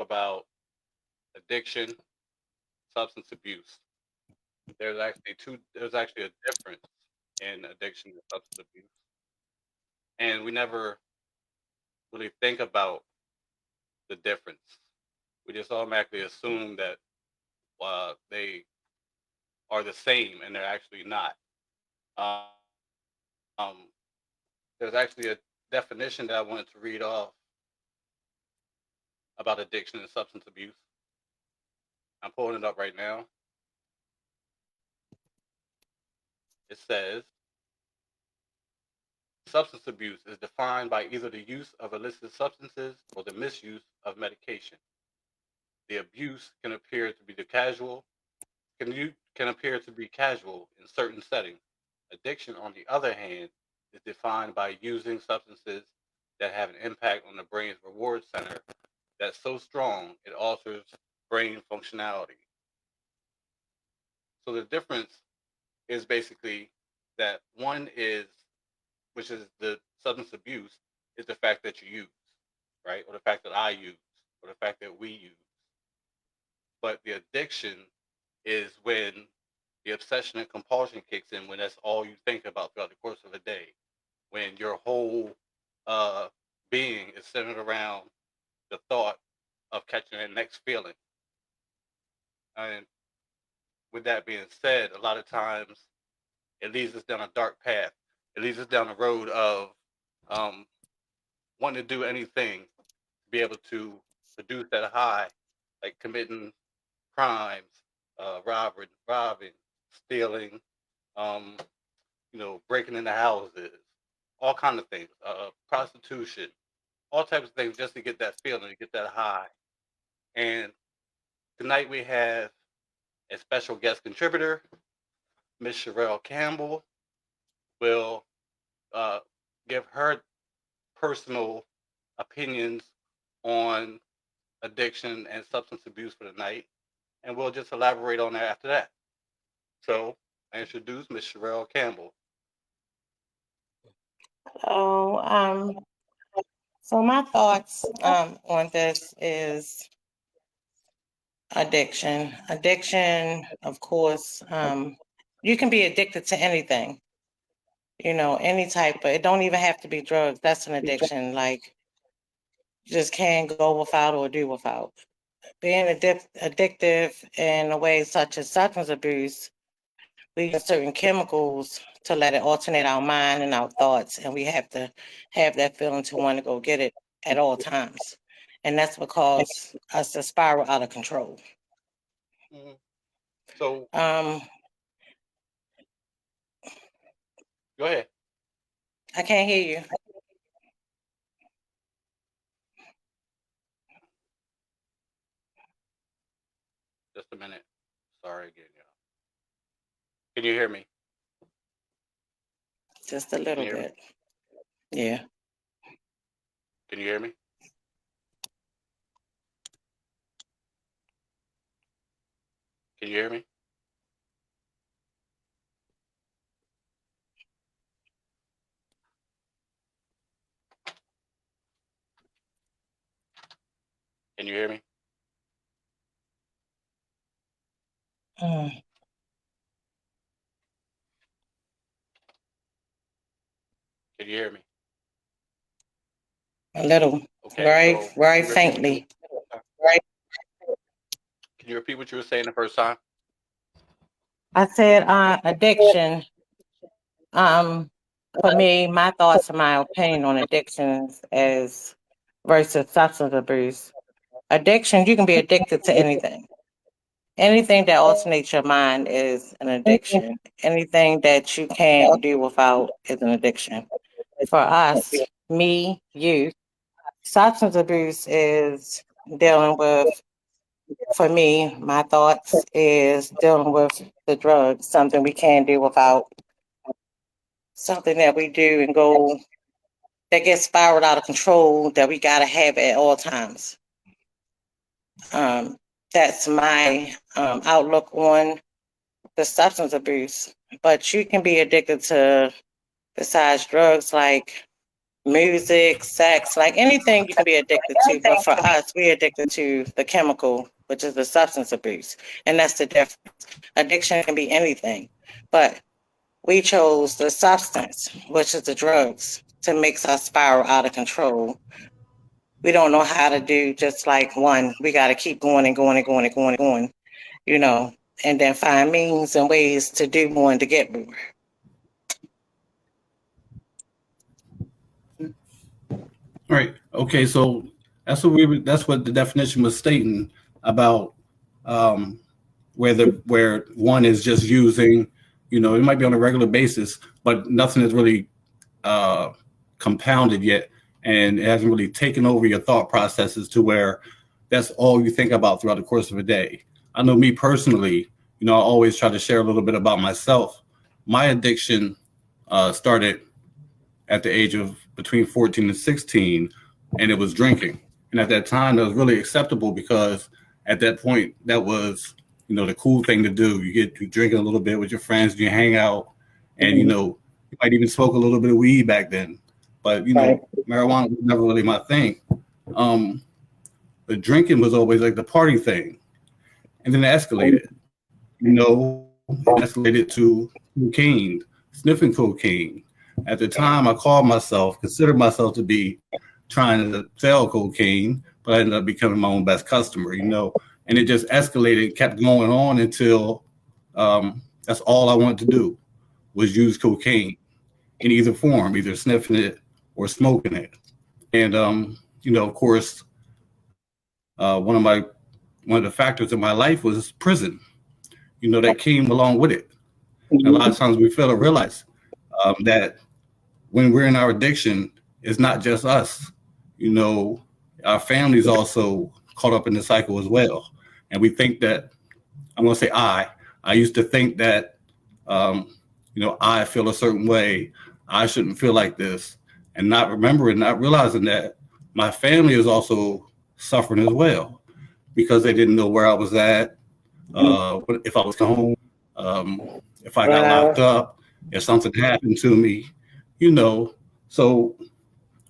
about addiction, substance abuse. There's actually a difference in addiction and substance abuse, and we never really think about the difference. We just automatically assume that they are the same, and they're actually not. There's actually a definition that I wanted to read off about addiction and substance abuse. I'm pulling it up right now. It says substance abuse is defined by either the use of illicit substances or the misuse of medication. The abuse can appear to be can appear to be casual in certain settings. Addiction, on the other hand, is defined by using substances that have an impact on the brain's reward center that's so strong it alters brain functionality. So the difference is basically that one is, which is the substance abuse, is the fact that you use, right? Or the fact that I use, or the fact that we use. But the addiction is when the obsession and compulsion kicks in, when that's all you think about throughout the course of a day, when your whole uh, being is centered around the thought of catching that next feeling. And with that being said, a lot of times it leads us down a dark path. It leads us down the road of um, wanting to do anything to be able to produce that high, like committing crimes, robbing, stealing, um, breaking into houses, all kind of things, prostitution, all types of things, just to get that feeling, to get that high. And tonight we have a special guest contributor, Miss Shirelle Campbell, will uh, give her personal opinions on addiction and substance abuse for the night, and we'll just elaborate on that after that. So I introduce Miss Shirelle Campbell. Oh, so my thoughts on this is addiction. Addiction, of course, you can be addicted to anything, any type, but it don't even have to be drugs. That's an addiction. Like, you just can't go without or do without. Being addictive in a way such as substance abuse, we use certain chemicals to let it alternate our mind and our thoughts, and we have to have that feeling to want to go get it at all times. And that's what causes us to spiral out of control. Mhm. So Um, go ahead. I can't hear you. Just a minute. Sorry again, y'all. Can you hear me? Just a Can little you hear me? bit. Yeah. Can you hear me? Can you hear me? Can you hear me? Mm, Can you hear me? a little, Okay. very, So can very you repeat what you faintly. right? Can you repeat what you were saying the first time? I said addiction. Um, for me, my thoughts and my opinion on addictions is versus substance abuse. Addiction, you can be addicted to anything. Anything that alternates your mind is an addiction. Anything that you can't do without is an addiction. For us, me, you, substance abuse is dealing with, for me, my thoughts is dealing with the drugs, something we can't do without, something that we do and go that gets spiraled out of control that we got to have at all times. Um, that's my outlook on the substance abuse. But you can be addicted to, besides drugs, like music, sex, like anything you can be addicted to. But for us, we're addicted to the chemical, which is the substance abuse. And that's the difference. Addiction can be anything. But we chose the substance, which is the drugs, to make us spiral out of control. We don't know how to do just like one. We got to keep going and going and going and going and going, you know, and then find means and ways to do more and to get more. Right. Okay. So that's what the definition was stating about um, where one is just using, it might be on a regular basis, but nothing is really uh, compounded yet, and it hasn't really taken over your thought processes to where that's all you think about throughout the course of a day. I know me personally, I always try to share a little bit about myself. My addiction started at the age of between 14 and 16, and it was drinking. And at that time, that was really acceptable because at that point, that was, the cool thing to do. You get to drinking a little bit with your friends, you hang out, and, you might even smoke a little bit of weed back then. But, Right. marijuana was never really my thing. Um, the drinking was always like the party thing. And then it escalated, it escalated to cocaine, sniffing cocaine. At the time, considered myself to be trying to sell cocaine, but I ended up becoming my own best customer, and it just escalated, kept going on until that's all I wanted to do was use cocaine in either form, either sniffing it or smoking it. And, of course, one of the factors in my life was prison, that came along with it. And a lot of times we fail to realize that when we're in our addiction, it's not just us. You know, our families also caught up in the cycle as well. And we think that I'm going to say I used to think that I feel a certain way. I shouldn't feel like this, and not realizing that my family is also suffering as well because they didn't know where I was at, if I was home, if I got locked Wow. up, if something happened to me, you know. So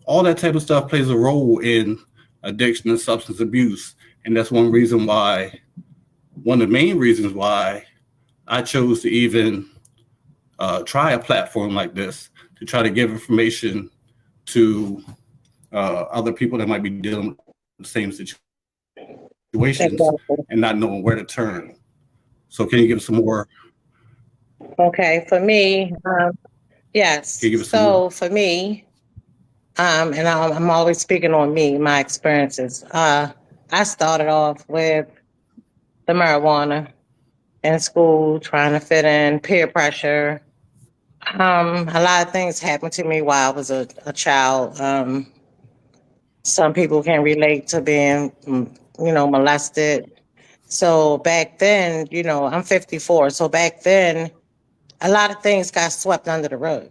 all that type of stuff plays a role in addiction and substance abuse, and that's one of the main reasons why I chose to even try a platform like this to try to give information to other people that might be dealing with the same situations and Exactly. not knowing where to turn. So, can you give some more? Okay, for me, Can you yes. give us some more? So for me, and I'm always speaking on me, my experiences. I started off with the marijuana in school, trying to fit in, peer pressure. A lot of things happened to me while I was a child. Some people can relate to being, molested. So back then, I'm 54. So back then, a lot of things got swept under the rug.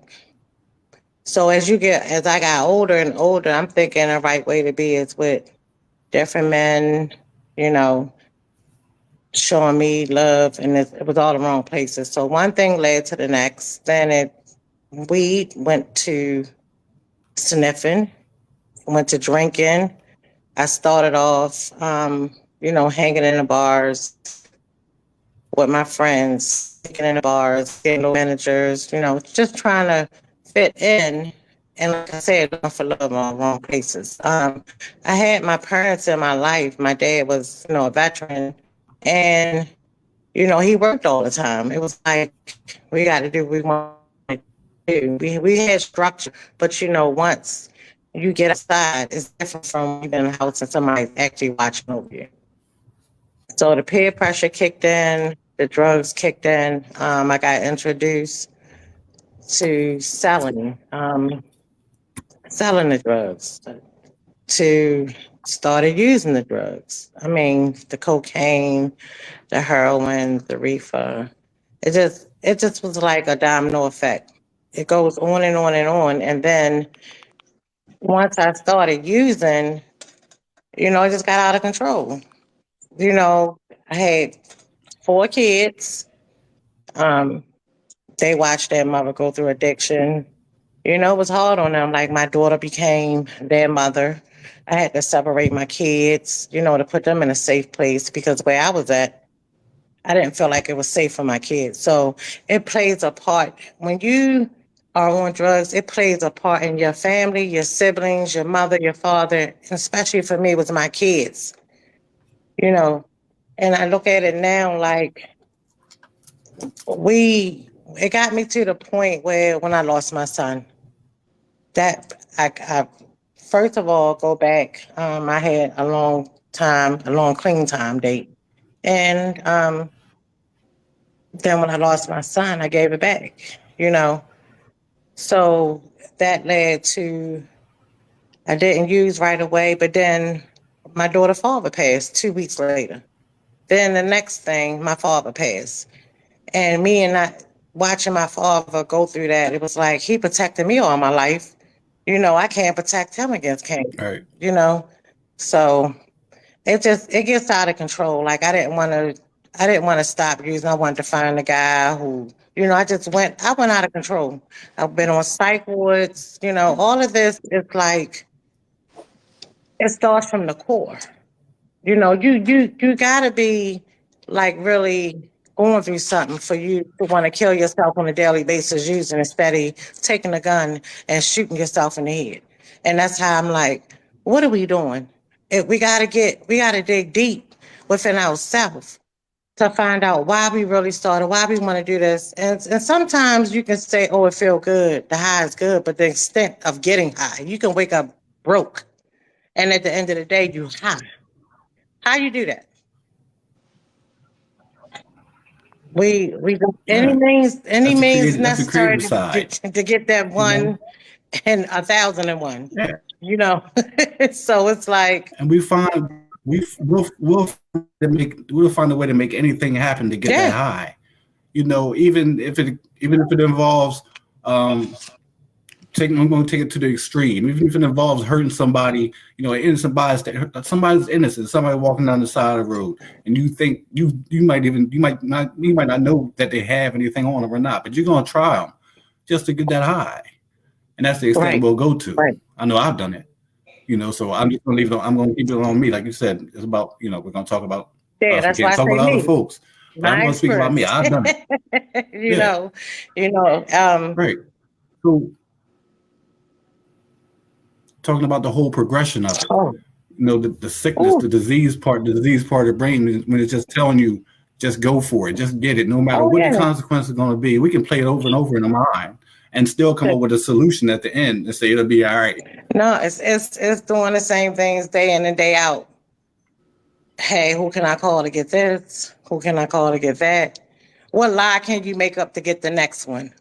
So as I got older and older, I'm thinking the right way to be is with different men, you know, showing me love, and it was all the wrong places. So one thing led to the next. Then we went to sniffing, went to drinking. I started off, hanging in the bars with my friends, hanging in the bars, getting little managers, just trying to fit in. And like I said, looking for love on the wrong places. I had my parents in my life. My dad was, a veteran, and he worked all the time. It was like we got to do what we want to do. We had structure, but once you get outside, it's different from you being in the house and somebody's actually watching over you. So the peer pressure kicked in, the drugs kicked in. I got introduced to selling the drugs, to started using the drugs. I mean, the cocaine, the heroin, the reefer. It just was like a domino effect. It goes on and on and on. And then once I started using, it just got out of control. You know, I had 4 kids. Um, they watched their mother go through addiction. It was hard on them. Like my daughter became their mother. I had to separate my kids, to put them in a safe place because where I was at, I didn't feel like it was safe for my kids. So it plays a part. When you are on drugs, it plays a part in your family, your siblings, your mother, your father, and especially for me, it was my kids, you know. And I look at it now like it got me to the point where when I lost my son, that I first of all go back. I had a long clean time date, and then when I lost my son, I gave it back. So that led to I didn't use right away, but then my daughter's father passed 2 weeks later. Then the next thing, my father passed, and me and I watching my father go through that, it was like he protected me all my life. I can't protect him against cancer. Right. You know, so it gets out of control. Like I didn't want to stop using. I wanted to find a guy who, I went out of control. I've been on psych wards. All of this is like it starts from the core. You gotta be like really going through something for you to want to kill yourself on a daily basis using instead of taking a gun and shooting yourself in the head. And that's how I'm like, what are we doing? We gotta dig deep within ourselves to find out why we really started, why we want to do this. And sometimes you can say, oh, it feel good, the high is good, but the extent of getting high, you can wake up broke. And at the end of the day, you high. How you do that? We Yeah. any means That's the necessary creative side. to get that You know. one and 1,001. Yeah. You know, so it's like, And we'll find a way to make anything happen to get that yeah, high. Even if it involves um, I'm going to take it to the extreme. Even if it involves hurting somebody, an innocent bystander, somebody's innocent, somebody walking down the side of the road, and you think you might not know that they have anything on them or not, but you're going to try them just to get that high, and that's the extent right, we'll go to. right. I know I've done it. So I'm just going to leave it. I'm going to keep it on me, like you said. It's about we're going to talk about Yeah, us. We that's why can't I talk say about other me, folks, but I'm my going to speak about me. experience. I've done it. you Yeah. know, you know, um, Right. So talking about the whole progression of it. oh, The sickness, oh, the disease part of the brain, when it's just telling you, just go for it, just get it, no matter oh what the yeah. consequences are going to be. We can play it over and over in our mind and still come up with a solution at the end and say it'll be all right. No, it's doing the same things day in and day out. Hey, who can I call to get this? Who can I call to get that? What lie can you make up to get the next one?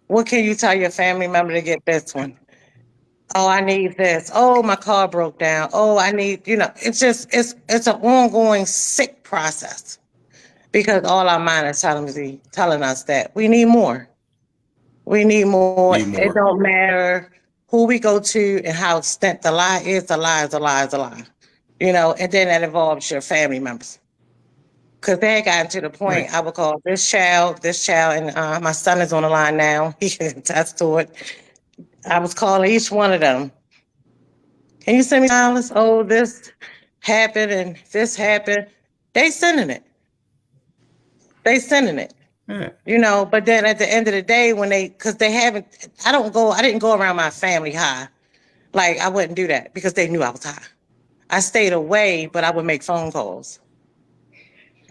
What can you tell your family member to get this one? Oh, I need this. Oh, my car broke down. Oh, I need, it's just it's an ongoing sick process because all our mind is telling us that we need more. We need more. Need It more. don't matter who we go to and how extent the lie is. The lie is a lie is a lie. And then that involves your family members. Because they had gotten to the Right. point I would call this child, and my son is on the line now. He can attest to it. I was calling each one of them. Can you send me dollars? Oh, this happened and this happened. They sending it. They sending it. Yeah. But then at the end of the day, because they haven't, I didn't go around my family high. Like I wouldn't do that because they knew I was high. I stayed away, but I would make phone calls.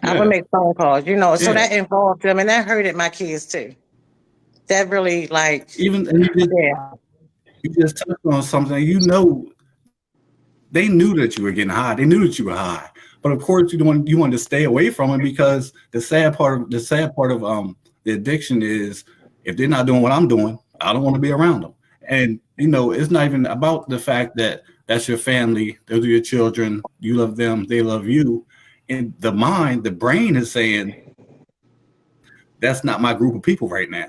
I would Yeah. make phone calls, so Yeah. that involved them and that hurted my kids too. That really like, Even and yeah, you just touched on something. They knew that you were getting high. They knew that you were high. But of course, you want to stay away from it because the sad part of the addiction is if they're not doing what I'm doing, I don't want to be around them. And it's not even about the fact that that's your family, those are your children, you love them, they love you. And the brain is saying that's not my group of people right now.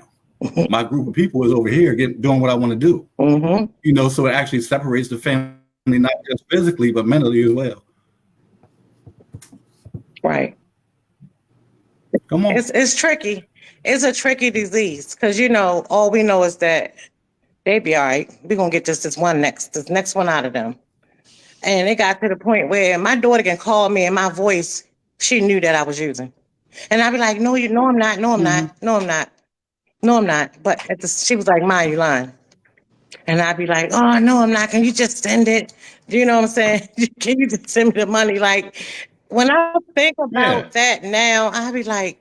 My group of people is over here doing what I want to do. mm-hmm, So it actually separates the family not just physically but mentally as well. right. Come on. It's tricky. It's a tricky disease because all we know is that they be all right. We're gonna get this next one out of them. And it got to the point where my daughter can call me and my voice, she knew that I was using. And I'd be like, no, you know I'm not, no, I'm Mm-hmm. not, no, I'm not, no, I'm not. But she was like, Ma, you lying. And I'd be like, oh no, I'm not. Can you just send it? You know what I'm saying? Can you just send me the money? Like when I think Yeah. about that now, I'd be like,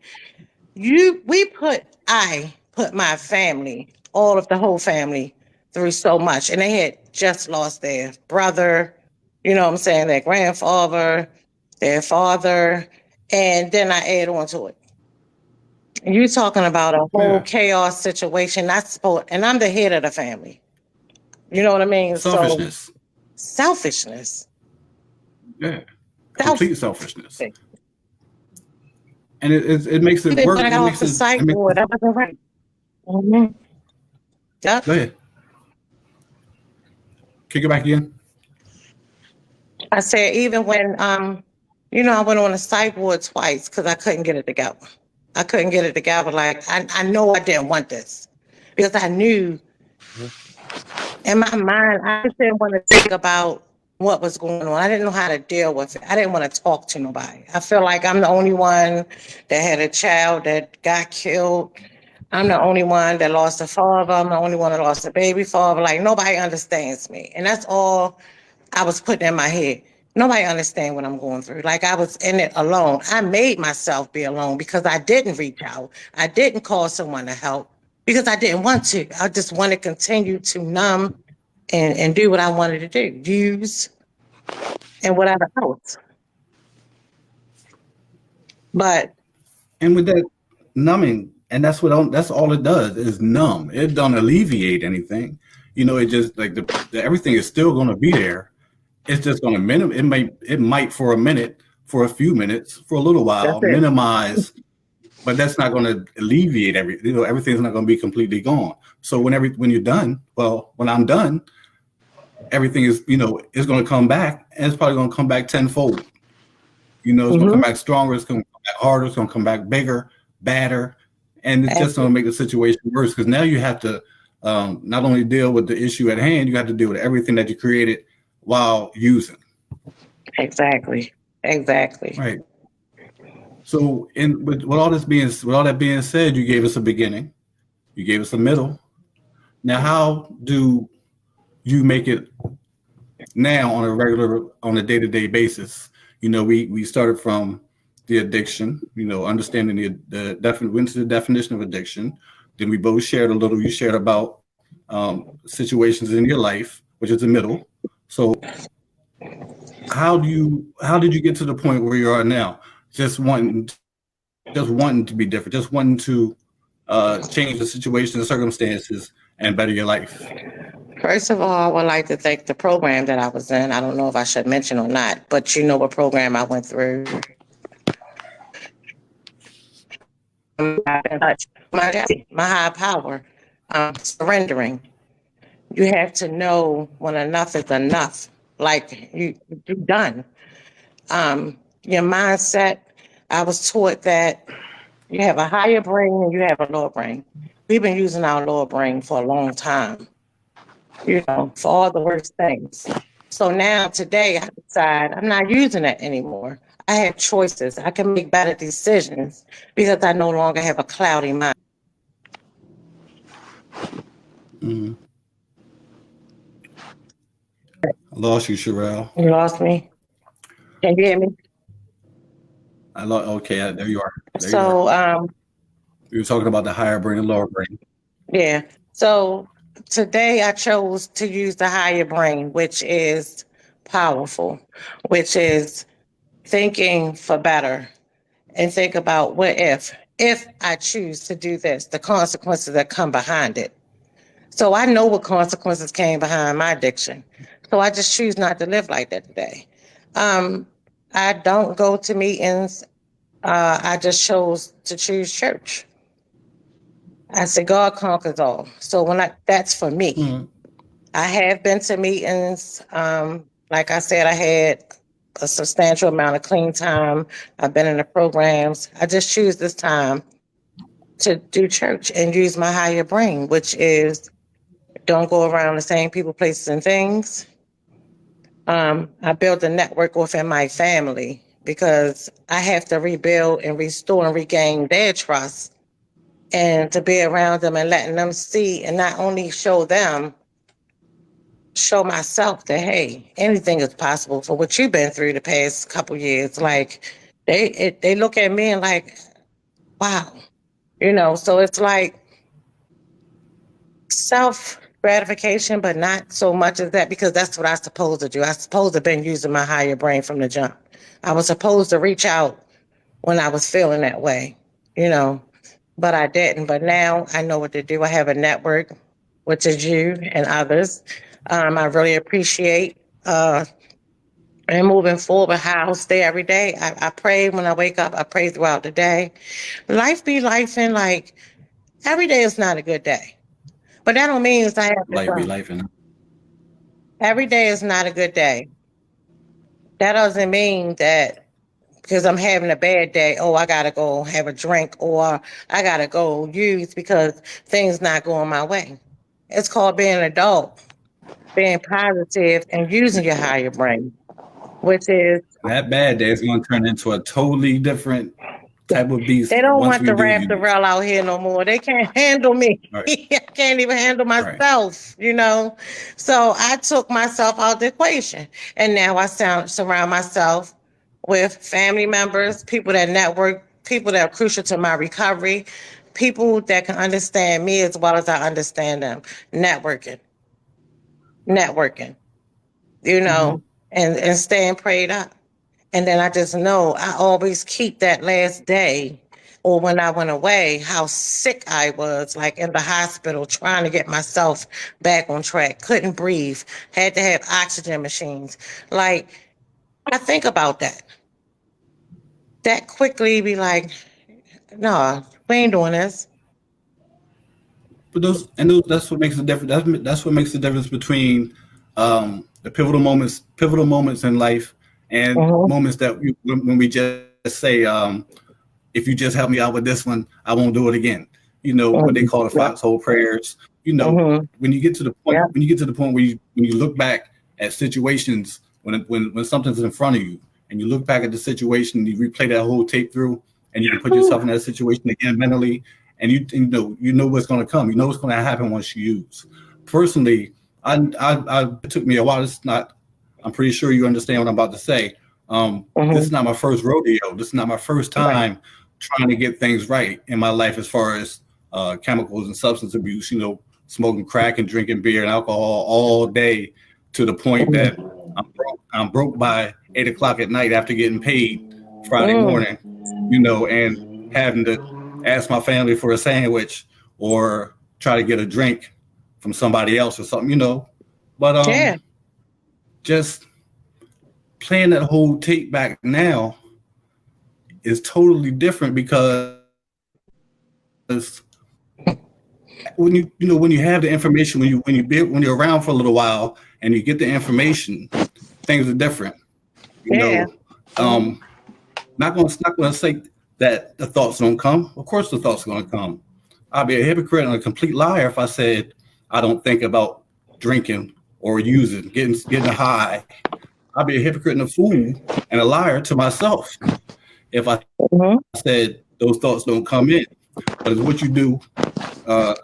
I put my family, all of the whole family, through so much. And they had just lost their brother, you know what I'm saying, their grandfather, their father, and then I add on to it. You talking about a whole Yeah. chaos situation. That's supposed, and I'm the head of the family. You know what I mean? So Selfishness. selfishness. Yeah. Self Complete selfishness. And it makes it even work. when I got off the It site makes board, that wasn't right. Mm-hmm. Yep. go ahead. Kick it back again. I said even when I went on a site board twice because I couldn't get it together. I couldn't get it together. Like I know I didn't want this because I knew in my mind I just didn't want to think about what was going on. I didn't know how to deal with it. I didn't want to talk to nobody. I feel like I'm the only one that had a child that got killed. I'm the only one that lost a father. I'm the only one that lost a baby father. Like nobody understands me. And that's all I was putting in my head. Nobody understand what I'm going through. Like I was in it alone. I made myself be alone because I didn't reach out. I didn't call someone to help because I didn't want to. I just want to continue to numb and do what I wanted to do, use and whatever else. But And with that numbing, and that's all it does is numb. It don't alleviate anything. It just like the everything is still going to be there. It's just going to it might for a minute, for a few minutes, for a little that's while it. minimize, but that's not going to alleviate everything's not going to be completely gone. So when you're done, well, when I'm done, everything is going to come back, and it's probably going to come back tenfold. It's going to come Mm-hmm. back stronger. It's going to come back harder. It's going to come back bigger, badder, and it's That's just going it. to make the situation worse because now you have to not only deal with the issue at hand, you have to deal with everything that you created while using. Exactly. Exactly. Right. So, with all that being said, you gave us a beginning, you gave us a middle. Now, how do you make it now on a day to day basis? We started from the addiction. Understanding went to the definition of addiction. Then we both shared a little. You shared about situations in your life, which is the middle. So how did you get to the point where you are now? Just wanting to be different, just wanting to change the situation, the circumstances, and better your life. First of all, I would like to thank the program that I was in. I don't know if I should mention or not, but you know what program I went through. I've been touched. My high power, surrendering. You have to know when enough is enough. Like you're done. Your mindset. I was taught that you have a higher brain and you have a lower brain. We've been using our lower brain for a long time, for all the worst things. So now today I decide I'm not using it anymore. I have choices. I can make better decisions because I no longer have a cloudy mind. Mm-hmm. I lost you, Shirelle. You lost me. Can you hear me? Okay, there you are. There you are. So We were talking about the higher brain and lower brain. yeah. So today I chose to use the higher brain, which is powerful, which is thinking for better and think about what if I choose to do this, the consequences that come behind it. So I know what consequences came behind my addiction. So I just choose not to live like that today. Um, I don't go to meetings. I just chose to choose church. I said God conquers all. So that's for me. Mm-hmm. I have been to meetings. Like I said, I had a substantial amount of clean time. I've been in the programs. I just choose this time to do church and use my higher brain, which is don't go around the same people, places, and things. I built a network within my family because I have to rebuild and restore and regain their trust, and to be around them and letting them see and not only show them, show myself that hey, anything is possible for what you've been through the past couple years. Like they look at me and like, wow, So it's like self gratification, but not so much as that because that's what I supposed to do. I supposed to have been using my higher brain from the jump. I was supposed to reach out when I was feeling that way, you know, but I didn't. But now I know what to do. I have a network, which is you and others. I really appreciate and moving forward how I stay every day. I pray when I wake up. I pray throughout the day. Life be life, and like every day is not a good day. But that don't mean I have to Life be go. life, and Every day is not a good day. That doesn't mean that because I'm having a bad day, oh, I gotta go have a drink or I gotta go use because things not going my way. It's called being an adult, being positive and using your higher brain, which is that bad day is going to turn into a totally different type of beast they don't once want we the do rap the use. rail out here no more. They can't handle me. Right, I can't even handle right. myself. So I took myself out the equation. And now surround myself with family members, people that network, people that are crucial to my recovery, people that can understand me as well as I understand them. Networking, networking, you Hmm. know, and staying prayed up. And then I just know I always keep that last day or when I went away, how sick I was, like in the hospital, trying to get myself back on track. Couldn't breathe, had to have oxygen machines. Like, I think about that. That quickly be like, no, we ain't doing this. But that's what makes the difference. That's what makes the difference between the pivotal moments in life, and Mm-hmm. moments that when we just say, if you just help me out with this one, I won't do it again. What they call the Yep. foxhole prayers. Mm-hmm. When you get to the point, Yep. when you get to the point where when you look back at situations when something's in front of you, and you look back at the situation, you replay that whole tape through, and you can put yourself in that situation again mentally, and you know what's going to come. You know what's going to happen once you use. Personally, it took me a while. It's not. I'm pretty sure you understand what I'm about to say. This Mm-hmm. is not my first rodeo. This is not my first Right. time trying to get things right in my life as far as chemicals and substance abuse. Smoking crack and drinking beer and alcohol all day to the point that Mm-hmm. I'm broke by 8 o'clock at night after getting paid Friday Mm. morning. And having to ask my family for a sandwich or try to get a drink from somebody else or something. But Yeah. just playing that whole tape back now is totally different because when you have the information, when you're around for a little while and you get the information, things are different. You Yeah. know, um, not gonna say that the thoughts don't come. Of course, the thoughts are gonna come. I'd be a hypocrite and a complete liar if I said I don't think about drinking or using, getting high. I'd be a hypocrite and a fool and a liar to myself if I said Mm-hmm. those thoughts don't come in. But it's what you do uh,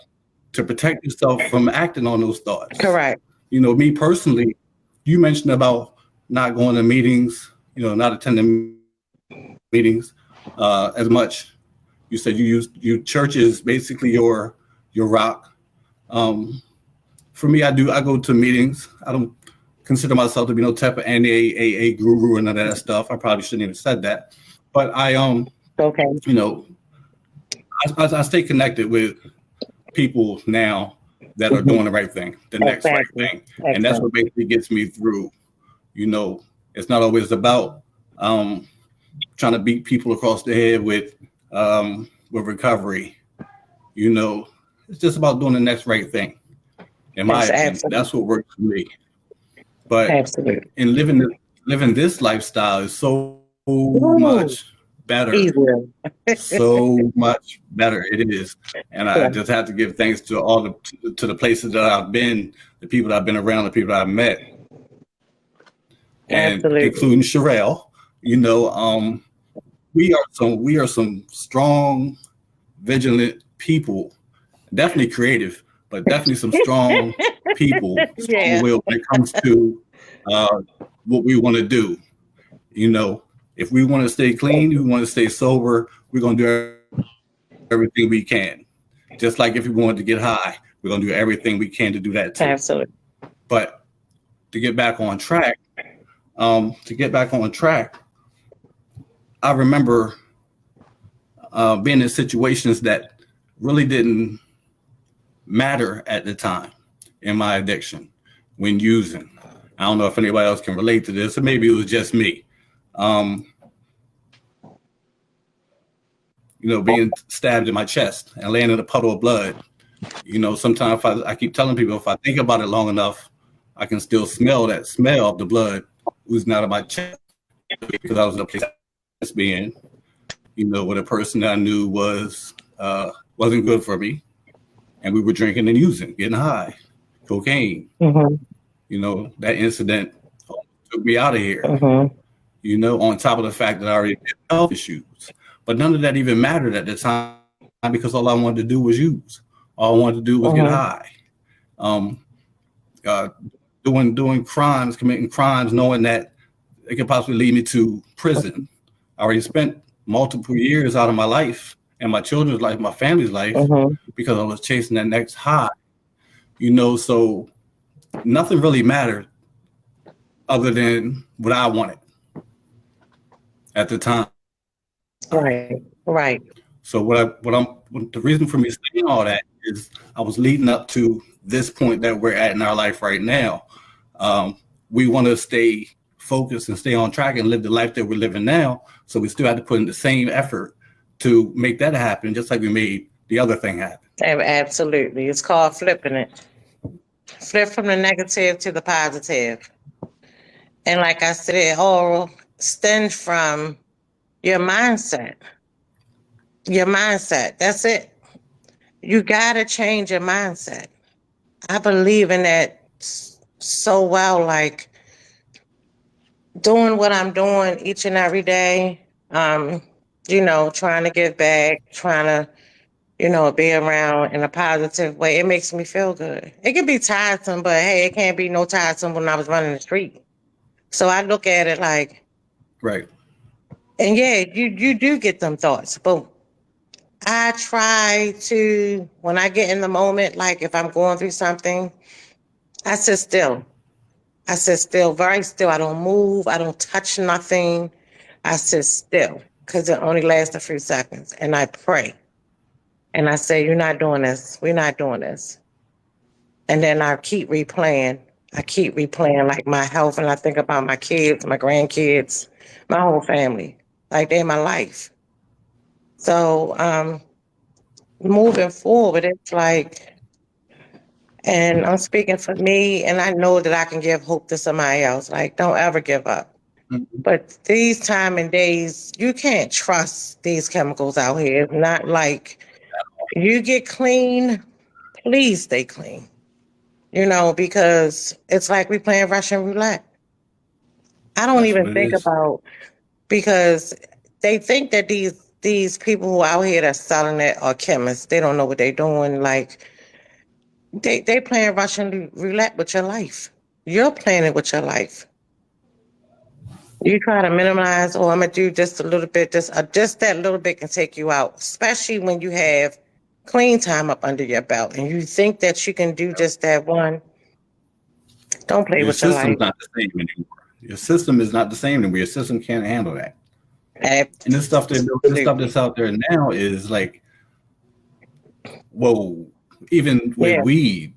to protect yourself from acting on those thoughts. Correct. Me personally, you mentioned about not going to meetings, not attending meetings as much. You said church is basically your rock. Um, for me, I go to meetings. I don't consider myself to be no type of NAAA guru and none of that stuff. I probably shouldn't even said that. But Okay. you know, I stay connected with people now that are Mm-hmm. doing the right thing, the next right Exactly. thing, and that's Excellent. what basically gets me through. You know, it's not always about um, trying to beat people across the head with recovery. You know, it's just about doing the next right thing. In my That's opinion, absolutely. that's what works for me. But Absolutely. in living this lifestyle is so much Ooh. more. better, Easier. so much better it is. And I Yeah, just have to give thanks to all to the places that I've been, the people that I've been around, the people that I've met, and absolutely. including Shirelle. You know, we are some strong, vigilant people. Definitely creative, but definitely some strong people, strong Yeah, will when it comes to uh, what we want to do. You know, if we want to stay clean, we want to stay sober, we're going to do everything we can. Just like if we wanted to get high, we're going to do everything we can to do that too. absolutely. But to get back on track, to get back on track, I remember being in situations that really didn't matter at the time in my addiction when using. I don't know if anybody else can relate to this, or maybe it was just me. Um, being stabbed in my chest and laying in a puddle of blood. Sometimes I keep telling people if I think about it long enough, I can still smell that smell of the blood oozing out of my chest because I was in a place being, with a person that I knew wasn't good for me, and we were drinking and using, getting high, cocaine. Mm-hmm. That incident took me out of here. Mm-hmm. On top of the fact that I already had health issues, but none of that even mattered at the time because all I wanted to do was use. All I wanted to do was get Mm-hmm. high. Um, uh, doing crimes, committing crimes, knowing that it could possibly lead me to prison. I already spent multiple years out of my life and my children's life, my family's life, Mm-hmm. because I was chasing that next high. So nothing really mattered other than what I wanted at the time. Right. Right. So the reason for me saying all that is I was leading up to this point that we're at in our life right now. We want to stay focused and stay on track and live the life that we're living now. So we still have to put in the same effort to make that happen, just like we made the other thing happen. Absolutely. It's called flipping it. Flip from the negative to the positive. And like I said, it all stems from your mindset. Your mindset. That's it. You got to change your mindset. I believe in that so well. Like doing what I'm doing each and every day. Trying to give back, trying to, be around in a positive way. It makes me feel good. It can be tiresome, but hey, it can't be no tiresome when I was running the street. So I look at it like, Right. and yeah, you do get them thoughts, but I try to, when I get in the moment, like if I'm going through something, I sit still. I sit still, very still. I don't move. I don't touch nothing. I sit still because it only lasts a few seconds. And I pray. And I say, you're not doing this. We're not doing this. And then I keep replaying. I keep replaying like my health. And I think about my kids, my grandkids, my whole family. Like they're my life. So moving forward, it's like, and I'm speaking for me, and I know that I can give hope to somebody else. Like, don't ever give up. Mhm. But these time and days, you can't trust these chemicals out here. It's not like you get clean, please stay clean. Because it's like we playing Russian roulette. I don't That's even what it think is. about because they think that these people who out here that's selling it are chemists. They don't know what they're doing. Like they playing Russian roulette with your life. You're playing it with your life. You try to minimize, oh, I'm gonna do just a little bit, just that little bit can take you out, especially when you have clean time up under your belt and you think that you can do just that one. Don't play Your with your life. system's not the same anymore. Your system is not the same anymore. Your system can't handle that. And this stuff Absolutely. that's out there now is like, whoa, even with Yeah. weed.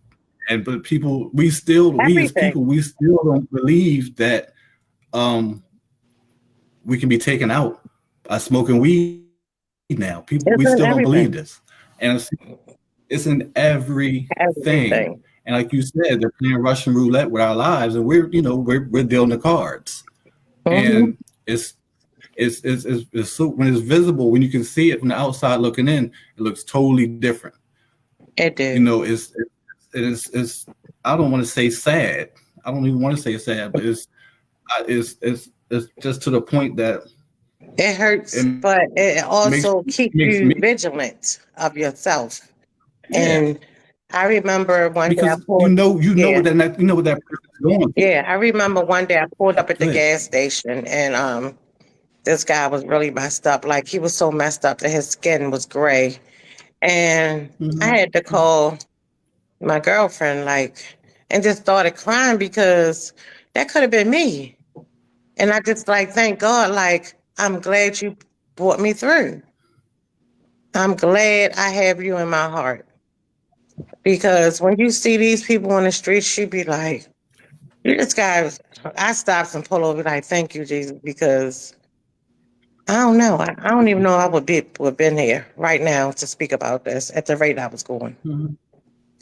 But people, we as Everything. people, we still don't believe that we can be taken out by smoking weed now. People, It's we in still don't believe everything. this. And it's in everything. Everything. And like you said, they're playing Russian roulette with our lives, and we're dealing the cards. Mm-hmm. And it's it's so when it's visible, when you can see it from the outside looking in, it looks totally different. It You do. know, it's I don't want to say sad. I don't even want to say sad, but it's just to the point that It hurts, it but it makes also keeps makes me you vigilant of yourself. yeah, And I remember one day I because pulled, yeah, you know what that person's going through. yeah, I remember one day I pulled up at Go the ahead. gas station and this guy was really messed up. Like he was so messed up that his skin was gray. And I Hmm. had to call my girlfriend, like, and just started crying because that could have been me. And I just like, thank God, like, I'm glad you brought me through. I'm glad I have you in my heart. Because when you see these people on the streets, you be like, this guy, I stopped and pull over, like, thank you, Jesus, because I don't know. I don't even know I would been here right now to speak about this at the rate I was going. Hmm.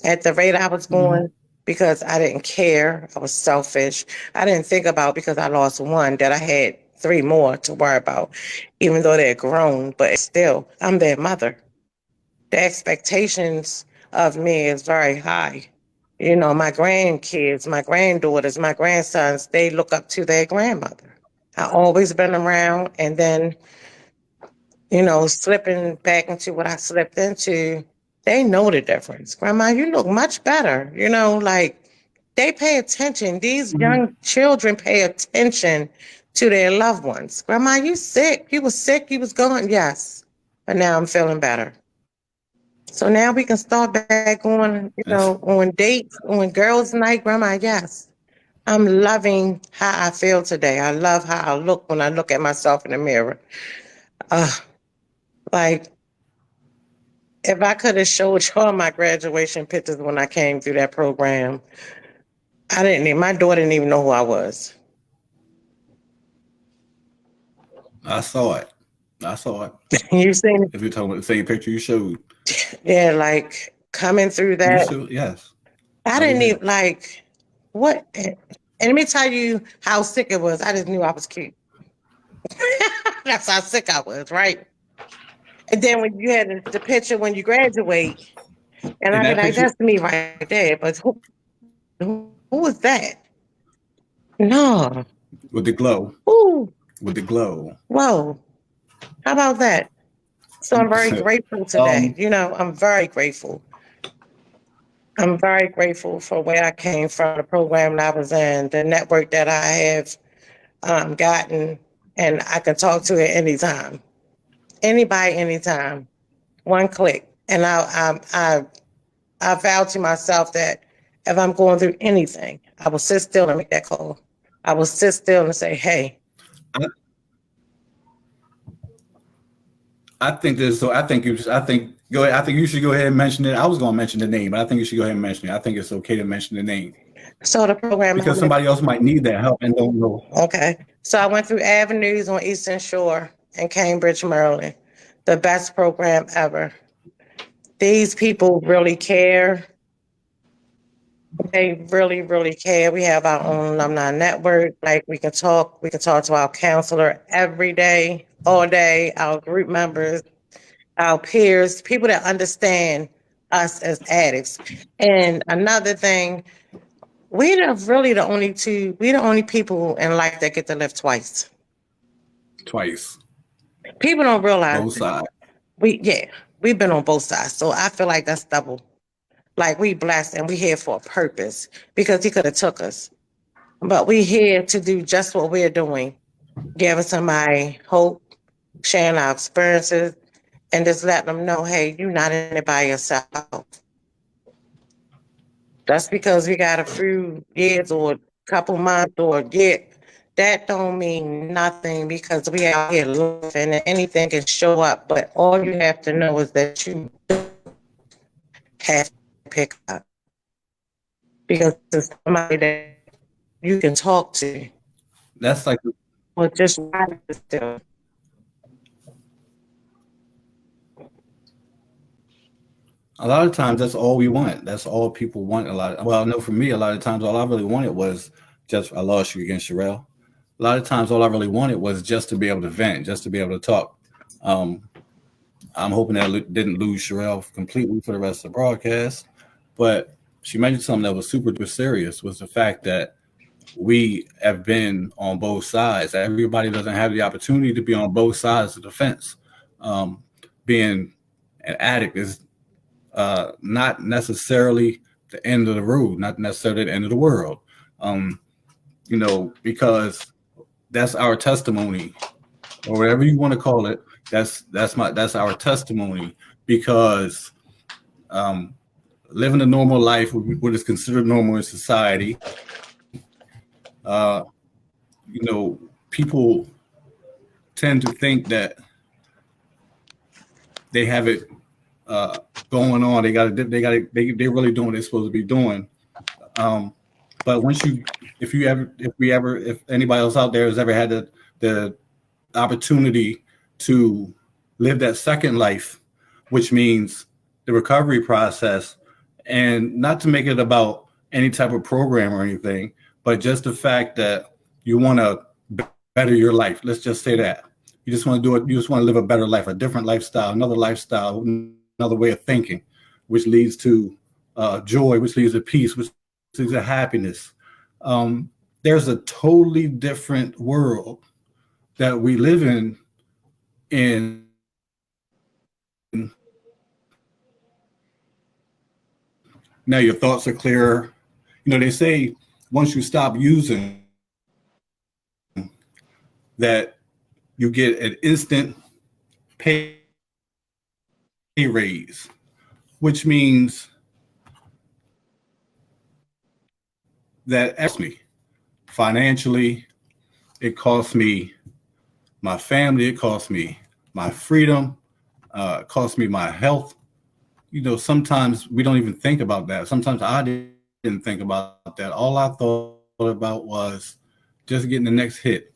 At the rate I was Hmm. going, because I didn't care. I was selfish. I didn't think about because I lost one that I had three more to worry about, even though they're grown, but still, I'm their mother. The expectations of me is very high. You know, my grandkids, my granddaughters, my grandsons, they look up to their grandmother. I always been around, and then slipping back into what I slipped into, they know the difference. Grandma, you look much better. Like they pay attention. These Hmm. young children pay attention to their loved ones. Grandma, you sick? You was sick? You was gone? Yes. But now I'm feeling better. So now we can start back on, That's on dates, on girls' night. Grandma, yes. I'm loving how I feel today. I love how I look when I look at myself in the mirror. Uh, like if I could have showed y'all my graduation pictures when I came through that program, my daughter didn't even know who I was. I saw it. I saw it. You seen If you're talking about the same picture you showed, it? Yeah, like coming through you that. showed yes. I Oh didn't yeah. even like what and let me tell you how sick it was. I just knew I was cute. That's how sick I was, right? And then when you had the picture when you graduate, and In I'd be that like, picture that's me right there. But who was that? No. with the glow, Ooh, with the glow. whoa. How about that? So I'm very grateful today. um, I'm very grateful. I'm very grateful for where I came from, the program that I was in, the network that I have gotten, and I can talk to it anytime, anybody, anytime, one click. And I vow to myself that if I'm going through anything, I will sit still and make that call. I will sit still and say, "Hey, I, I think this. So I think you. I think go ahead. I think you should go ahead and mention it. I was going to mention the name, but I think you should go ahead and mention it. I think it's okay to mention the name so the program I because went somebody else might need that help and don't know. Okay. So I went through Avenues on Eastern Shore in Cambridge, Maryland. The best program ever. These people really care. They really, really care. We have our own alumni network. Like we can talk to our counselor every day, all day, our group members, our peers, people that understand us as addicts. And another thing, we the only people in life that get to live twice. Twice, People don't realize both sides. yeah, we've been on both sides. So I feel like that's double. Like we blessed and we here for a purpose because he could have took us. But we here to do just what we're doing, giving somebody hope, sharing our experiences, and just letting them know, hey, you're not in it by yourself. That's because we got a few years or a couple months or year. That don't mean nothing because we out here living and anything can show up. But all you have to know is that you have to pick up because it's somebody that you can talk to That's like or just try to still. a lot of times. That's all we want. That's all people want. Well, I know for me, a lot of times, all I really wanted was just I lost you against Shirelle. a lot of times all I really wanted was just to be able to vent, just to be able to talk. Um, I'm hoping that I didn't lose Shirelle completely for the rest of the broadcast, but she mentioned something that was super duper serious was the fact that we have been on both sides. Everybody doesn't have the opportunity to be on both sides of the fence. Um, Being an addict is not necessarily the end of the road, not necessarily the end of the world. Um, because that's our testimony, or whatever you want to call it. That's our testimony because um, living a normal life, what is considered normal in society, uh, people tend to think that they have it uh, going on. They're really doing what they're supposed to be doing. Um, but if anybody else out there has ever had the opportunity to live that second life, which means the recovery process, and not to make it about any type of program or anything, but just the fact that you want to better your life. Let's just say that you just want to do it. You just want to live a better life, a different lifestyle, another way of thinking, which leads to joy, which leads to peace, which leads to happiness. There's a totally different world that we live in now your thoughts are clearer. They say once you stop using that you get an instant pay raise, which means that costs me financially, it costs me my family, it costs me my freedom, it costs me my health. Sometimes we don't even think about that. Sometimes I didn't think about that. All I thought about was just getting the next hit,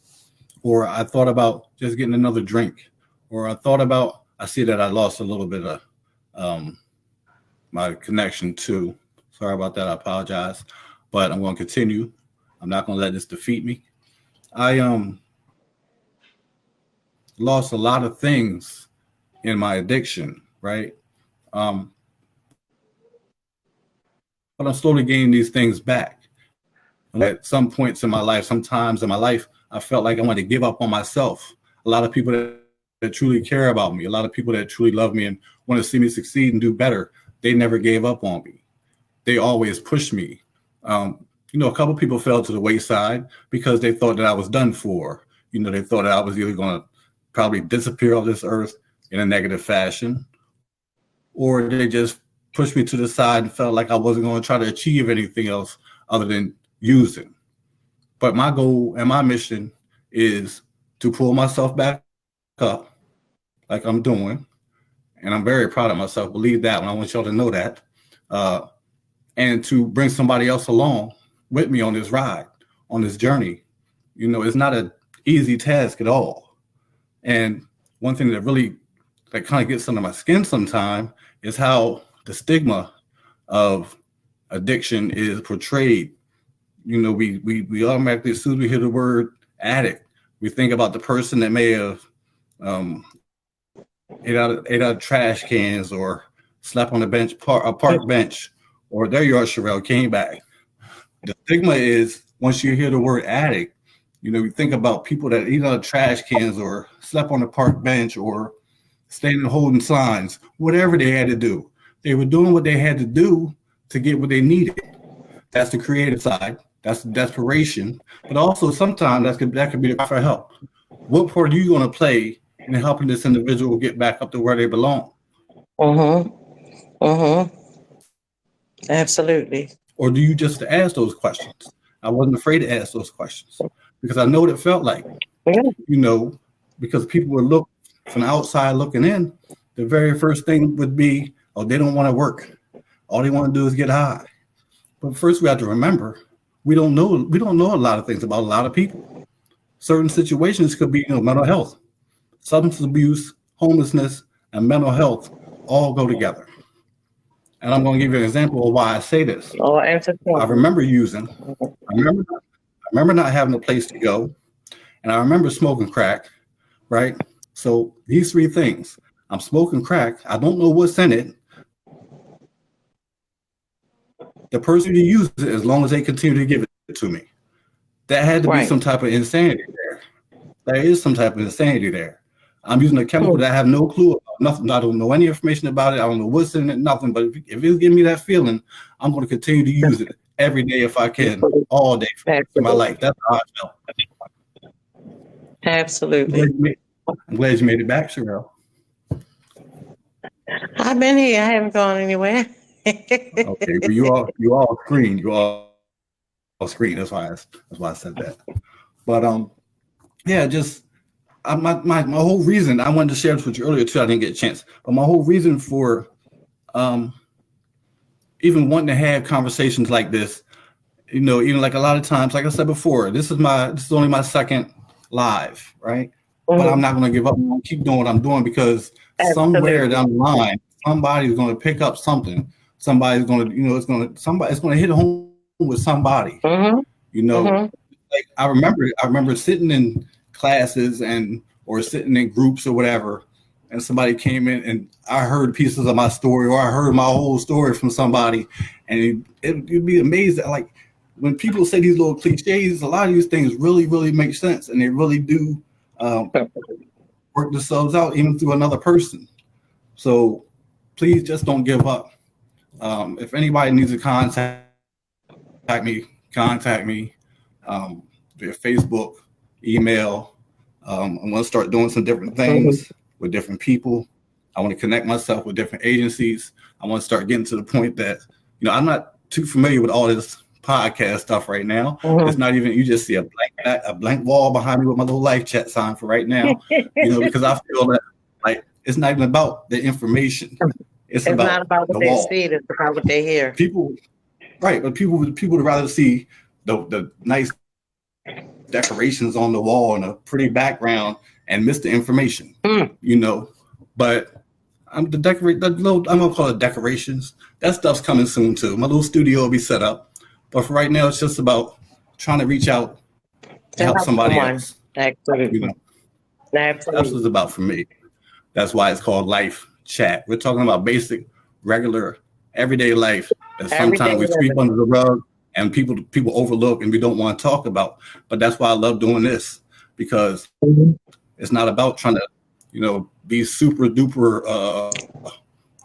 or I thought about just getting another drink, or I see that I lost a little bit of my connection too. Sorry about that. I apologize, but I'm going to continue. I'm not going to let this defeat me. I lost a lot of things in my addiction, right? Um, but I'm slowly gaining these things back. And at some points in my life, sometimes in my life, I felt like I wanted to give up on myself. A lot of people that truly care about me, a lot of people that truly love me and want to see me succeed and do better, they never gave up on me. They always pushed me. A couple people fell to the wayside because they thought that I was done for. They thought that I was either going to probably disappear off this earth in a negative fashion, or they just pushed me to the side and felt like I wasn't going to try to achieve anything else other than using. But my goal and my mission is to pull myself back up like I'm doing. And I'm very proud of myself. Believe that one. I want y'all to know that. And to bring somebody else along with me on this ride, on this journey. It's not an easy task at all. And one thing that really kind of gets under my skin sometimes is how the stigma of addiction is portrayed. We automatically, as soon as we hear the word addict, we think about the person that may have ate out of trash cans or slept on a park bench, or there you are, Shirelle, came back. The stigma is once you hear the word addict, you think about people that eat out of trash cans or slept on a park bench or standing holding signs, whatever they had to do. They were doing what they had to do to get what they needed. That's the creative side. That's the desperation. But also sometimes that could be the cry for help. What part are you going to play in helping this individual get back up to where they belong? Mm-hmm. Mm-hmm. Absolutely. Or do you just ask those questions? I wasn't afraid to ask those questions because I know what it felt like. Yeah. Because people would look from the outside looking in. The very first thing would be, oh, they don't want to work. All they want to do is get high. But first, we have to remember we don't know a lot of things about a lot of people. Certain situations could be mental health, substance abuse, homelessness, and mental health all go together. And I'm going to give you an example of why I say this. Or answer I questions. remember using. I remember not having a place to go. And I remember smoking crack, right? So these three things. I'm smoking crack. I don't know what's in it. The person who uses it as long as they continue to give it to me. That had to be Right. some type of insanity there. There is some type of insanity there. I'm using a chemical Mm. that I have no clue about, nothing. I don't know any information about it. I don't know what's in it, nothing. But if it's giving me that feeling, I'm going to continue to use it every day if I can, all day for the rest of my Absolutely. life. That's how I felt. I'm glad Absolutely. you made, I'm glad you made it back, Shirelle. I've been here. I haven't gone anywhere. Okay, well you all screen. You all screen. That's why I said that. But yeah, just my whole reason I wanted to share this with you earlier too. I didn't get a chance, but my whole reason for um, even wanting to have conversations like this, even like a lot of times, like I said before, this is only my second live, right? But I'm Mhm. not going to give up. I'm going to keep doing what I'm doing because somewhere Absolutely. down the line, somebody's going to pick up something. Somebody's going to, it's going to hit home with somebody. Mhm. You know, Mhm. like I remember sitting in classes and or sitting in groups or whatever, and somebody came in and I heard pieces of my story or I heard my whole story from somebody, and you'd be amazed at like when people say these little cliches, a lot of these things really make sense and they really do um, work themselves out even through another person. So please just don't give up. If anybody needs to contact me via Facebook, email. I want to start doing some different Mhm. things with different people. I want to connect myself with different agencies. I want to start getting to the point that, I'm not too familiar with all this podcast stuff right now. It's Mhm. not even, you just see a blank wall behind me with my little life chat sign for right now, because I feel that like it's not even about the information. It's It's not about about what the they wall. see, it's about what they hear. People, right, but people would rather see the nice decorations on the wall and a pretty background and miss the information, Mm. you know. But I'm gonna call it decorations. That stuff's coming soon too. My little studio will be set up, but for right now, it's just about trying to reach out and To help help somebody someone. else. You Absolutely. know, that's what Absolutely. it's about for me. That's why it's called life chat. We're talking about basic, regular, everyday life that Everyday sometimes we sweep living. under the rug and people overlook and we don't want to talk about. But that's why I love doing this because Mhm. it's not about trying to, be super duper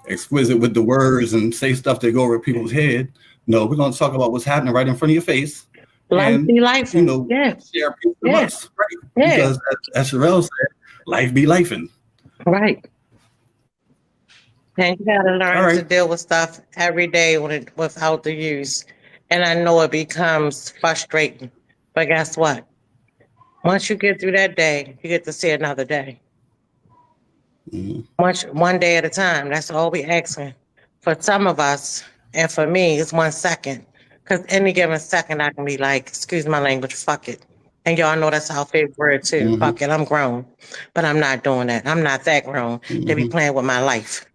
exquisite with the words and say stuff that go over people's head. No, we're going to talk about what's happening right in front of your face Life and, be life. Yeah. share a piece of Yeah. us, right? Yeah. Because as Shirelle said, life be lifing. Right. And you gotta All learn right. to deal with stuff every day without the use. And I know it becomes frustrating. But guess what? Once you get through that day, you get to see another day. Mhm. One day at a time. That's all we asking. For some of us, and for me, it's 1 second. Because any given second, I can be like, excuse my language, fuck it. And y'all know that's our favorite word too. Mhm. Fuck it, I'm grown. But I'm not doing that. I'm not that grown to be Mhm. playing with my life.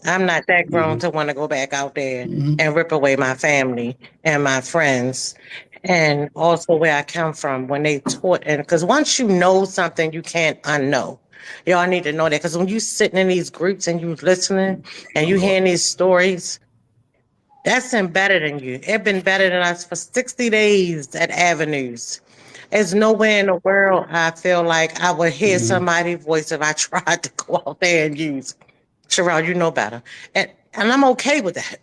I'm not that grown Mhm. to want to go back out there Mhm. and rip away my family and my friends and also where I come from when they taught. And because once you know something, you can't unknow. Y'all need to know that because when you sitting in these groups and you listening and Oh you Lord. hearing these stories, that's embedded in you. It been better than us for 60 days at Avenues. There's nowhere in the world I feel like I would hear Mhm. somebody's voice if I tried to go out there and use. Shirelle, you know better. And I'm okay with that.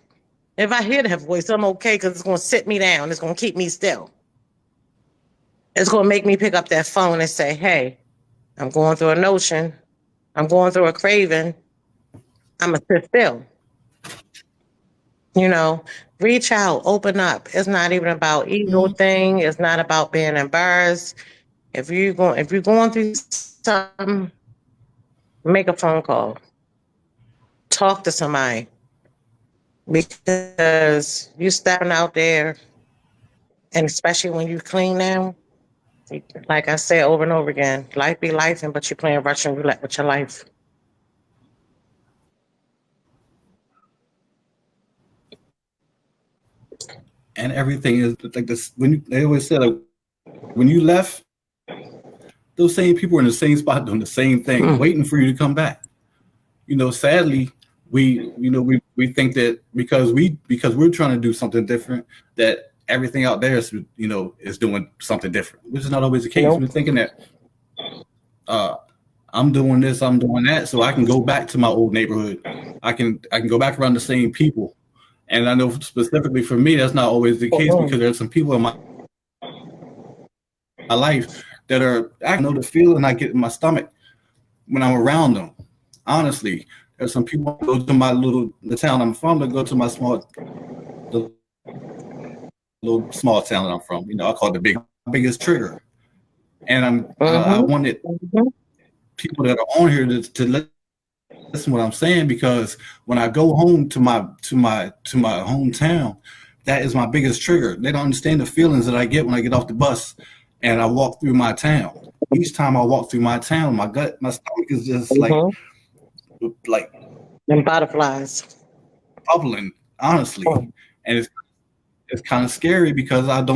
If I hear that voice, I'm okay because it's going to sit me down. It's going to keep me still. It's going to make me pick up that phone and say, hey, I'm going through a notion. I'm going through a craving. I'm going to sit still. You know, reach out, open up. It's not even about ego Mhm. thing. It's not about being embarrassed. If you're going through something, make a phone call. Talk to somebody because you stepping out there, and especially when you clean now, like I said over and over again, life be life, and but you're playing Russian roulette with your life. And everything is like this. When they always said, like, when you left, those same people are in the same spot doing the same thing, waiting for you to come back. Sadly, we think that because we're trying to do something different, that everything out there is is doing something different, which is not always the case. Nope. We're thinking that I'm doing this, I'm doing that, so I can go back to my old neighborhood. I can go back around the same people. And I know specifically for me, that's not always the case, because there's some people in my life that I know the feeling I get in my stomach when I'm around them. Honestly, there's some people who go to the town I'm from, that go to the little small town that I'm from. I call it the biggest trigger. And I wanted people that are on here to listen to what I'm saying, because when I go home to my hometown, that is my biggest trigger. They don't understand the feelings that I get when I get off the bus and I walk through my town. Each time I walk through my town, my stomach is just like and butterflies bubbling, honestly. And it's kind of scary, because I've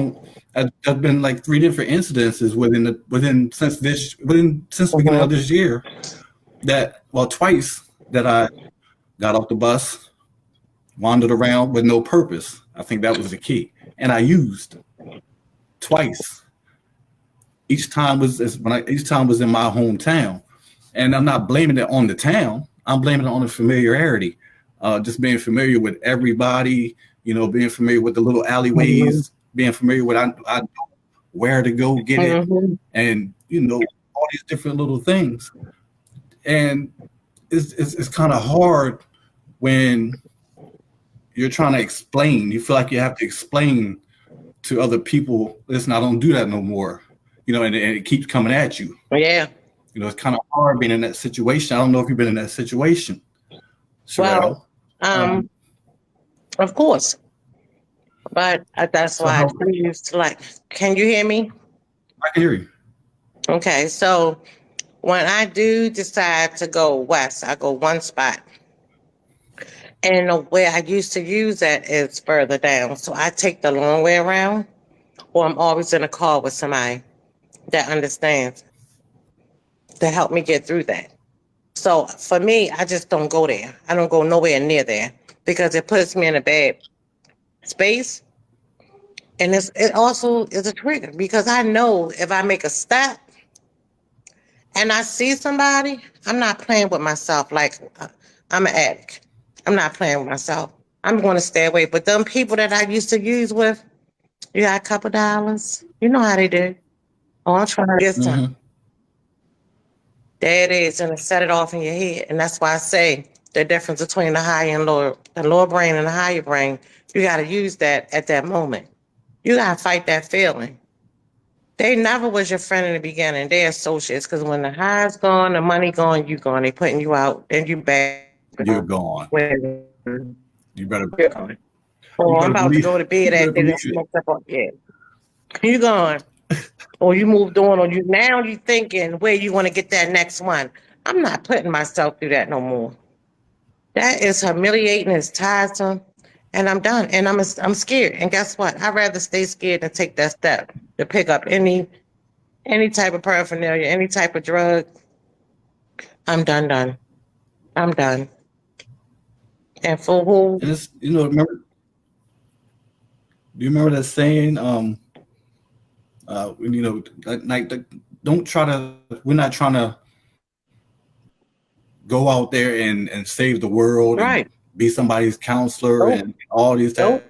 been like 3 different incidences since the beginning of this year, twice that I got off the bus, wandered around with no purpose. I think that was the key. And I used twice. Each time was in my hometown. And I'm not blaming it on the town. I'm blaming it on the familiarity. Just being familiar with everybody, being familiar with the little alleyways, being familiar with I know where to go get it, and all these different little things. And it's kind of hard when you're trying to explain. You feel like you have to explain to other people, listen, I don't do that no more. And it keeps coming at you. Yeah. It's kind of hard being in that situation. I don't know if you've been in that situation, Shirelle. Well, of course. But that's why I choose to can you hear me? I can hear you. Okay, so when I do decide to go west, I go one spot. And where I used to use that is further down. So I take the long way around, or I'm always in a car with somebody that understands to help me get through that. So for me, I just don't go there. I don't go nowhere near there, because it puts me in a bad space. And it also is a trigger, because I know if I make a step and I see somebody, I'm not playing with myself like I'm an addict. I'm not playing with myself. I'm going to stay away. But them people that I used to use with, you got a couple dollars. You know how they do. Oh, I'm trying to get some. There it is, and it set it off in your head. And that's why I say the difference between the higher and lower, the lower brain and the higher brain, you got to use that at that moment. You got to fight that feeling. They never was your friend in the beginning. They're associates, because when the high's gone, the money gone, you gone. They putting you out, then you back. You're gone. You better. You're gone. Oh, I'm about to go to bed after this. Yeah. You gone. Or you moved on, or you thinking where you want to get that next one. I'm not putting myself through that no more. That is humiliating, it's tiresome, and I'm done. And I'm scared. And guess what? I'd rather stay scared than take that step to pick up any type of paraphernalia, any type of drug. I'm done. I'm done. And for who? And it's, do you remember that saying? Don't try to. We're not trying to go out there and save the world, Right? And be somebody's counselor, and all these type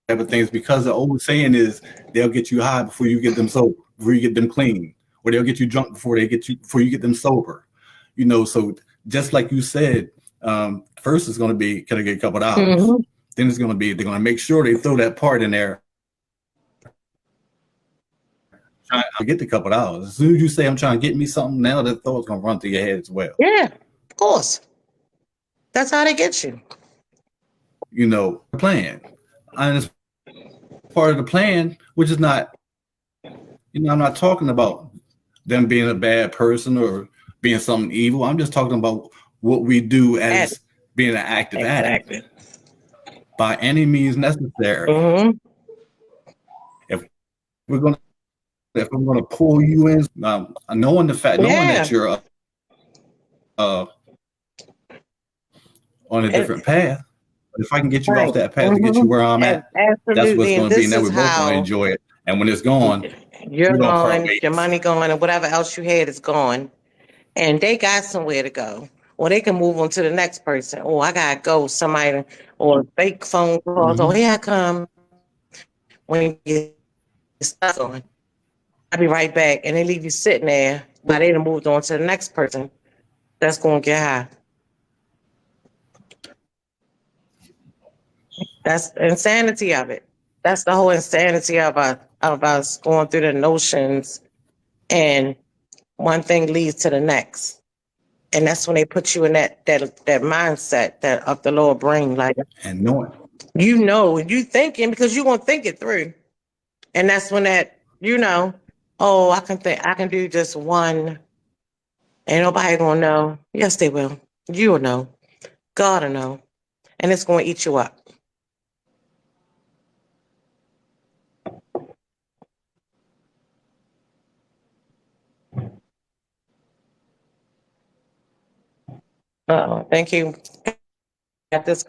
of things. Because the old saying is, they'll get you high before you get them sober, before you get them clean, or they'll get you drunk before you get them sober. So just like you said, first it's going to be, can I get a couple of dollars? Then it's going to be, they're going to make sure they throw that part in there. Trying to get the couple of dollars. As soon as you say, I'm trying to get me something, now that thought's going to run through your head as well. Yeah, of course. That's how they get you. Plan. And it's part of the plan, which is not, I'm not talking about them being a bad person or being something evil. I'm just talking about what we do as being an active addict. By any means necessary. If we're going if I'm going to pull you in, knowing that Yeah. you're uh, on a It, different path, but if I can get you off right. that path to get you where I'm at, that's what's Absolutely. And going to be. And this then is we're both going to how enjoy it. And when it's gone, you're we're going to part going, your ways. money going, and whatever else you had is gone. And they got somewhere to go. Or they can move on to the next person. Oh, I gotta go. Somebody or fake phone calls. Oh, Mm-hmm. here I come. When you stuck on, I'll be right back. And they leave you sitting there while they done moved on to the next person. That's gonna get high. That's the insanity of it. That's the whole insanity of us going through the notions, and one thing leads to the next. And that's when they put you in that mindset that of the lower brain, like And knowing. you thinking because you gonna think it through. And that's when oh, I can do just one. Ain't nobody gonna know. Yes, they will. You'll know. God will know. And it's gonna eat you up. Uh-oh. Thank you. Got this.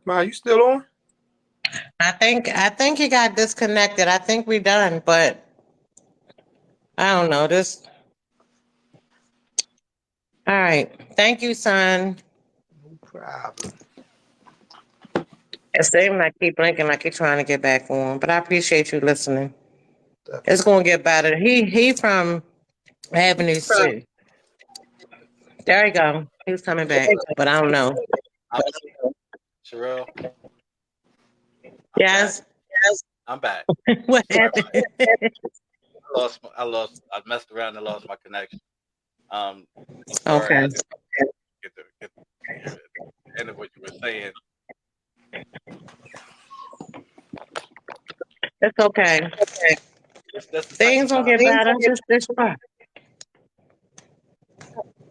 Ma, you still on? I think he got disconnected. I think we done, but I don't know. This all right. Thank you, son. No problem. It seems like keep blinking like you're trying to get back on, but I appreciate you listening. It's Definitely. gonna get better. He from Avenue C. There you go. He's coming back, but I don't know. I'm Shirelle. I'm back. Yes. I'm back. What Sorry about happened? I messed around and lost my connection. I'm sorry I Okay. didn't get the end of what you were saying. It's okay. That's the type of Things gonna time, get better. Just this far.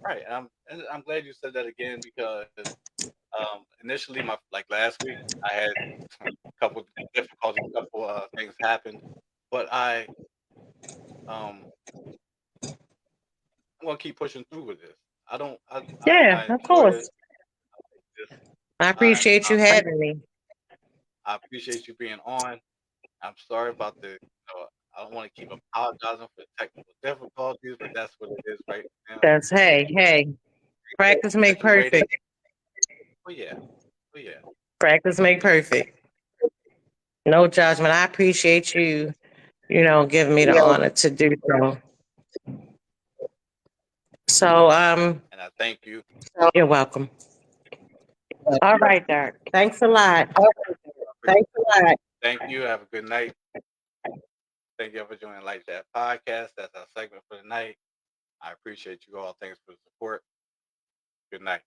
right? And I'm glad you said that again because initially, my like last week, I had a couple difficulties, couple things happened, but um I'm gonna keep pushing through with this. I don't Yeah, I of enjoy course. this. This I appreciate you I'm having me. I appreciate you being on. I'm sorry about I don't want to keep apologizing for the technical difficulties, but that's what it is right now. That's hey. Practice make Situated. perfect. But yeah, but yeah. Practice make perfect. No judgment. I appreciate you, giving me the honor to do so. So, And I thank you. you're welcome. All right, Dirk. Thanks a lot. Thank you. Have a good night. Thank you for joining Like That Podcast. That's our segment for the night. I appreciate you all. Thanks for the support. Good night.